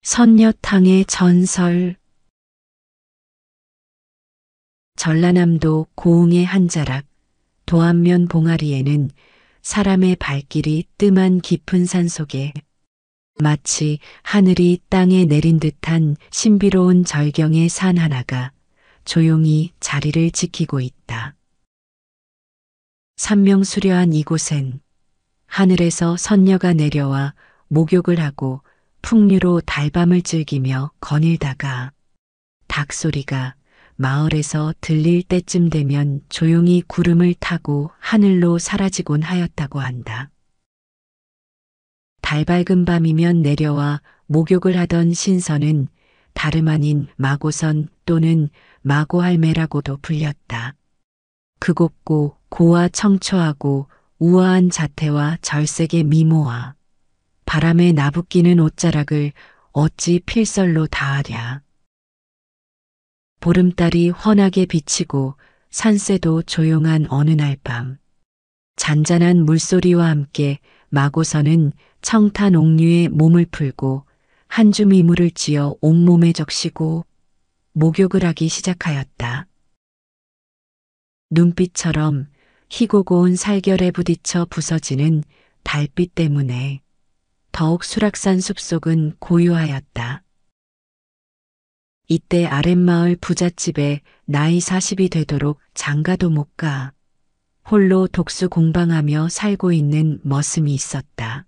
선녀탕의 전설. 전라남도 고흥의 한 자락 도안면 봉아리에는 사람의 발길이 뜸한 깊은 산속에 마치 하늘이 땅에 내린 듯한 신비로운 절경의 산 하나가 조용히 자리를 지키고 있다. 산명수려한 이곳엔 하늘에서 선녀가 내려와 목욕을 하고 풍류로 달밤을 즐기며 거닐다가 닭소리가 마을에서 들릴 때쯤 되면 조용히 구름을 타고 하늘로 사라지곤 하였다고 한다. 달밝은 밤이면 내려와 목욕을 하던 신선은 다름 아닌 마고선 또는 마고할매라고도 불렸다. 그곱고 고와 청초하고 우아한 자태와 절색의 미모와 바람에 나부끼는 옷자락을 어찌 필설로 다하랴. 보름달이 환하게 비치고 산새도 조용한 어느 날 밤, 잔잔한 물소리와 함께 마고선은 청탄 옥류에 몸을 풀고 한 줌 이물을 쥐어 온몸에 적시고 목욕을 하기 시작하였다. 눈빛처럼 희고 고운 살결에 부딪혀 부서지는 달빛 때문에 더욱 수락산 숲속은 고요하였다. 이때 아랫마을 부잣집에 나이 40이 되도록 장가도 못 가 홀로 독수 공방하며 살고 있는 머슴이 있었다.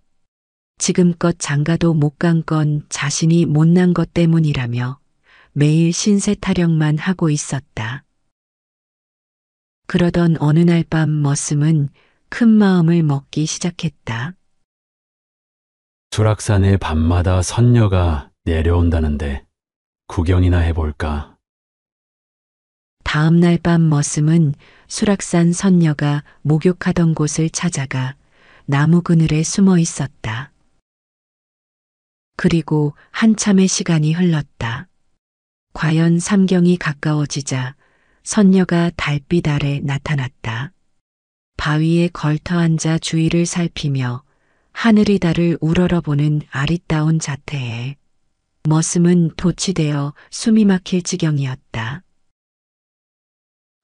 지금껏 장가도 못 간 건 자신이 못난 것 때문이라며 매일 신세 타령만 하고 있었다. 그러던 어느 날 밤 머슴은 큰 마음을 먹기 시작했다. 수락산에 밤마다 선녀가 내려온다는데 구경이나 해볼까? 다음 날 밤 머슴은 수락산 선녀가 목욕하던 곳을 찾아가 나무 그늘에 숨어 있었다. 그리고 한참의 시간이 흘렀다. 과연 삼경이 가까워지자 선녀가 달빛 아래 나타났다. 바위에 걸터 앉아 주위를 살피며 하늘이 달을 우러러보는 아리따운 자태에 머슴은 도취되어 숨이 막힐 지경이었다.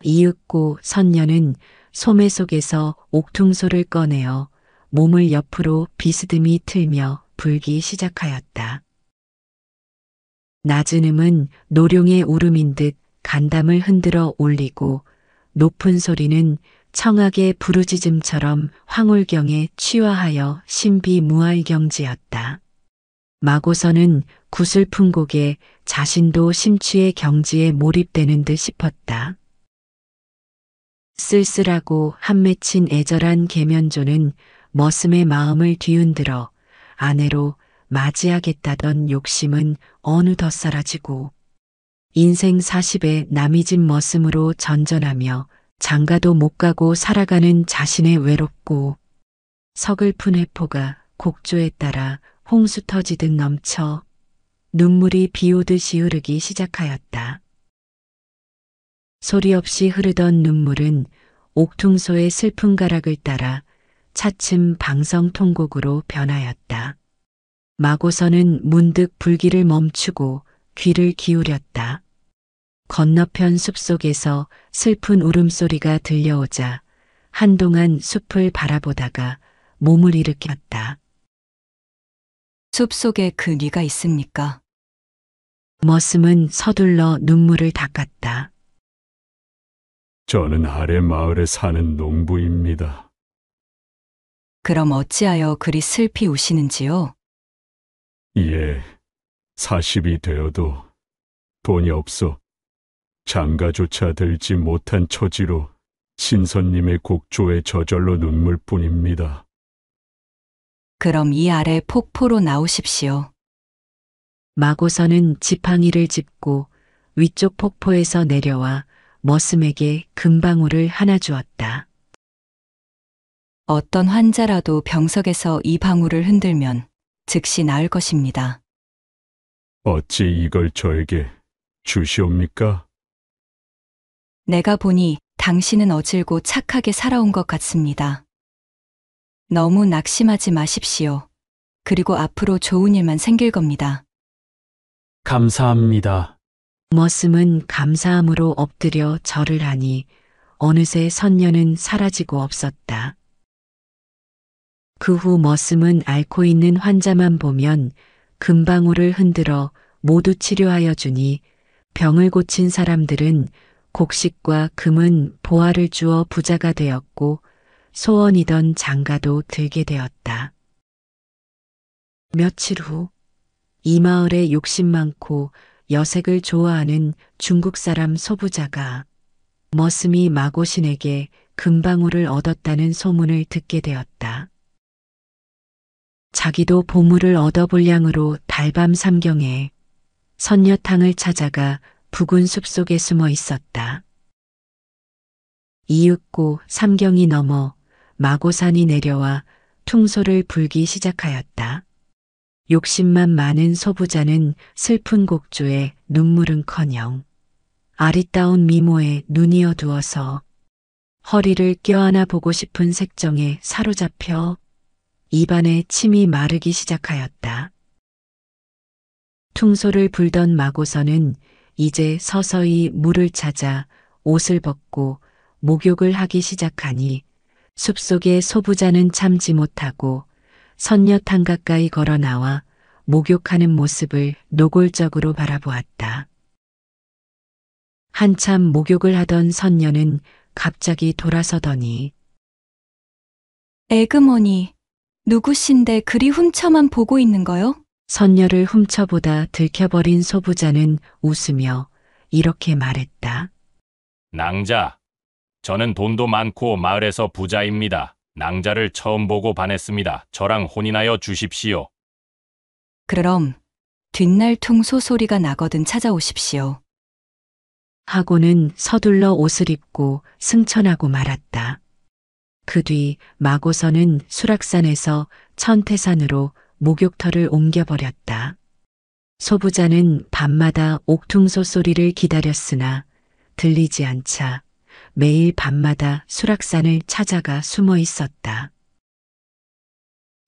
이윽고 선녀는 소매 속에서 옥퉁소를 꺼내어 몸을 옆으로 비스듬히 틀며 불기 시작하였다. 낮은 음은 노룡의 울음인 듯 간담을 흔들어 올리고 높은 소리는 청하게 부르짖음처럼 황홀경에 취화하여 신비무할경지였다. 마고선은 구슬픈 곡에 자신도 심취의 경지에 몰입되는 듯 싶었다. 쓸쓸하고 한맺힌 애절한 계면조는 머슴의 마음을 뒤흔들어 아내로 맞이하겠다던 욕심은 어느덧 사라지고 인생 40에 남이 집 머슴으로 전전하며 장가도 못 가고 살아가는 자신의 외롭고 서글픈 회포가 곡조에 따라 홍수 터지듯 넘쳐 눈물이 비 오듯이 흐르기 시작하였다. 소리 없이 흐르던 눈물은 옥퉁소의 슬픈 가락을 따라 차츰 방성통곡으로 변하였다. 마고선은 문득 불길을 멈추고 귀를 기울였다. 건너편 숲속에서 슬픈 울음소리가 들려오자 한동안 숲을 바라보다가 몸을 일으켰다. 숲속에 그 뉘가 있습니까? 머슴은 서둘러 눈물을 닦았다. 저는 아래 마을에 사는 농부입니다. 그럼 어찌하여 그리 슬피 우시는지요? 예, 40이 되어도 돈이 없어 장가조차 들지 못한 처지로 신선님의 곡조에 저절로 눈물뿐입니다. 그럼 이 아래 폭포로 나오십시오. 마고선은 지팡이를 짚고 위쪽 폭포에서 내려와 머슴에게 금방울을 하나 주었다. 어떤 환자라도 병석에서 이 방울을 흔들면 즉시 나을 것입니다. 어찌 이걸 저에게 주시옵니까? 내가 보니 당신은 어질고 착하게 살아온 것 같습니다. 너무 낙심하지 마십시오. 그리고 앞으로 좋은 일만 생길 겁니다. 감사합니다. 머슴은 감사함으로 엎드려 절을 하니 어느새 선녀는 사라지고 없었다. 그 후 머슴은 앓고 있는 환자만 보면 금방울을 흔들어 모두 치료하여 주니 병을 고친 사람들은 곡식과 금은 보화를 주어 부자가 되었고 소원이던 장가도 들게 되었다. 며칠 후 이 마을에 욕심 많고 여색을 좋아하는 중국 사람 소부자가 머슴이 마고신에게 금방울을 얻었다는 소문을 듣게 되었다. 자기도 보물을 얻어볼 양으로 달밤 삼경에 선녀탕을 찾아가 붉은 숲속에 숨어 있었다. 이윽고 삼경이 넘어 마고산이 내려와 퉁소를 불기 시작하였다. 욕심만 많은 소부자는 슬픈 곡조에 눈물은커녕 아리따운 미모에 눈이 어두워서 허리를 껴안아 보고 싶은 색정에 사로잡혀 입안에 침이 마르기 시작하였다. 퉁소를 불던 마고선은 이제 서서히 물을 찾아 옷을 벗고 목욕을 하기 시작하니 숲속의 소부자는 참지 못하고 선녀탕 가까이 걸어 나와 목욕하는 모습을 노골적으로 바라보았다. 한참 목욕을 하던 선녀는 갑자기 돌아서더니 에그머니, 누구신데 그리 훔쳐만 보고 있는 거요? 선녀를 훔쳐보다 들켜버린 소부자는 웃으며 이렇게 말했다. 낭자, 저는 돈도 많고 마을에서 부자입니다. 낭자를 처음 보고 반했습니다. 저랑 혼인하여 주십시오. 그럼 뒷날 퉁소 소리가 나거든 찾아오십시오. 하고는 서둘러 옷을 입고 승천하고 말았다. 그 뒤 마고선은 수락산에서 천태산으로 목욕터를 옮겨버렸다. 소부자는 밤마다 옥퉁소 소리를 기다렸으나 들리지 않자 매일 밤마다 수락산을 찾아가 숨어 있었다.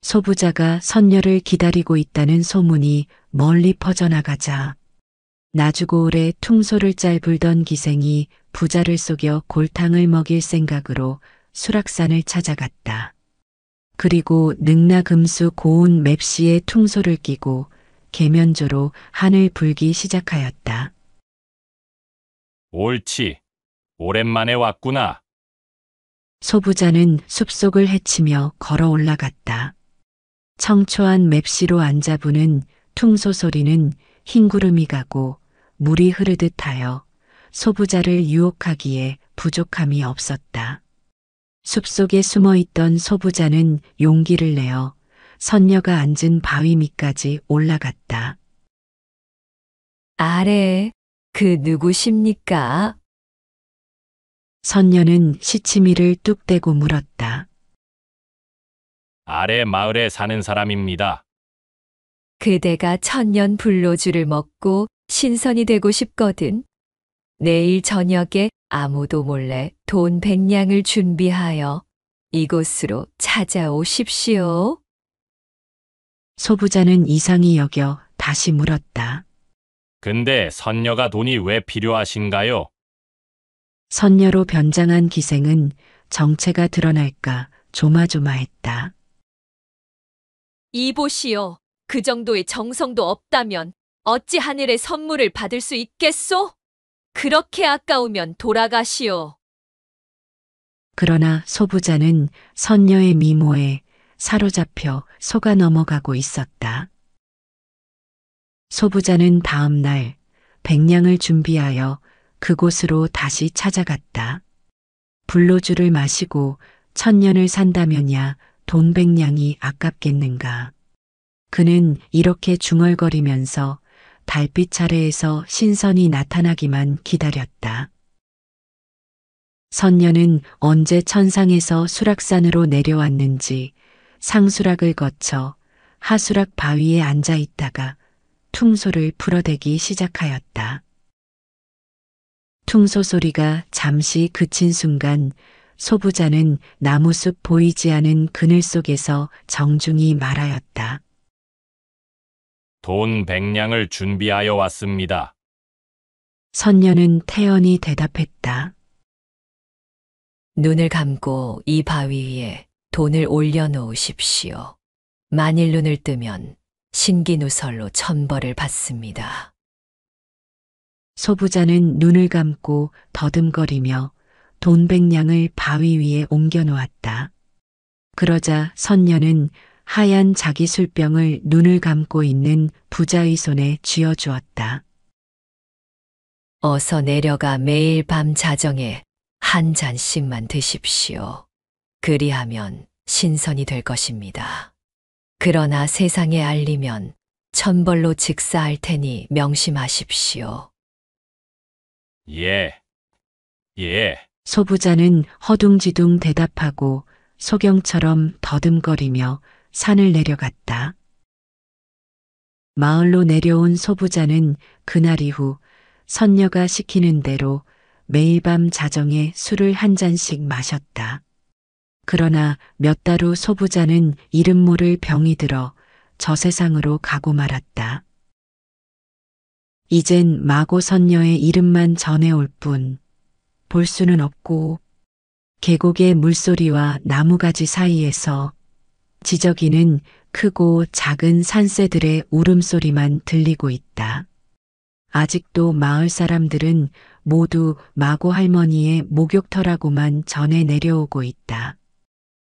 소부자가 선녀를 기다리고 있다는 소문이 멀리 퍼져나가자 나주고을에 퉁소를 짤 불던 기생이 부자를 속여 골탕을 먹일 생각으로 수락산을 찾아갔다. 그리고 능나금수 고운 맵시에 퉁소를 끼고 계면조로 하늘 불기 시작하였다. 옳지. 오랜만에 왔구나. 소부자는 숲속을 헤치며 걸어 올라갔다. 청초한 맵시로 앉아 부는 퉁소 소리는 흰 구름이 가고 물이 흐르듯 하여 소부자를 유혹하기에 부족함이 없었다. 숲속에 숨어 있던 소부자는 용기를 내어 선녀가 앉은 바위 밑까지 올라갔다. 아래, 그 누구십니까? 선녀는 시치미를 뚝 떼고 물었다. 아래 마을에 사는 사람입니다. 그대가 천년 불로주를 먹고 신선이 되고 싶거든. 내일 저녁에 아무도 몰래 돈 100냥을 준비하여 이곳으로 찾아오십시오. 소부자는 이상히 여겨 다시 물었다. 근데 선녀가 돈이 왜 필요하신가요? 선녀로 변장한 기생은 정체가 드러날까 조마조마했다. 이보시오. 그 정도의 정성도 없다면 어찌 하늘의 선물을 받을 수 있겠소? 그렇게 아까우면 돌아가시오. 그러나 소부자는 선녀의 미모에 사로잡혀 속아 넘어가고 있었다. 소부자는 다음 날 100냥을 준비하여 그곳으로 다시 찾아갔다. 불로주를 마시고 천년을 산다면야 돈 100냥이 아깝겠는가. 그는 이렇게 중얼거리면서 달빛 차례에서 신선이 나타나기만 기다렸다. 선녀는 언제 천상에서 수락산으로 내려왔는지 상수락을 거쳐 하수락 바위에 앉아 있다가 퉁소를 풀어대기 시작하였다. 퉁소 소리가 잠시 그친 순간 소부자는 나무숲 보이지 않은 그늘 속에서 정중히 말하였다. 돈 100냥을 준비하여 왔습니다. 선녀는 태연히 대답했다. 눈을 감고 이 바위 위에 돈을 올려놓으십시오. 만일 눈을 뜨면 신기누설로 천벌을 받습니다. 소부자는 눈을 감고 더듬거리며 돈 100냥을 바위 위에 옮겨 놓았다. 그러자 선녀는 하얀 자기 술병을 눈을 감고 있는 부자의 손에 쥐어 주었다. 어서 내려가 매일 밤 자정에 한 잔씩만 드십시오. 그리하면 신선이 될 것입니다. 그러나 세상에 알리면 천벌로 직사할 테니 명심하십시오. 예. 소부자는 허둥지둥 대답하고 소경처럼 더듬거리며 산을 내려갔다. 마을로 내려온 소부자는 그날 이후 선녀가 시키는 대로 매일 밤 자정에 술을 한 잔씩 마셨다. 그러나 몇 달 후 소부자는 이름 모를 병이 들어 저 세상으로 가고 말았다. 이젠 마고 선녀의 이름만 전해올 뿐 볼 수는 없고 계곡의 물소리와 나무가지 사이에서 지저귀는 크고 작은 산새들의 울음소리만 들리고 있다. 아직도 마을 사람들은 모두 마고 할머니의 목욕터라고만 전해 내려오고 있다.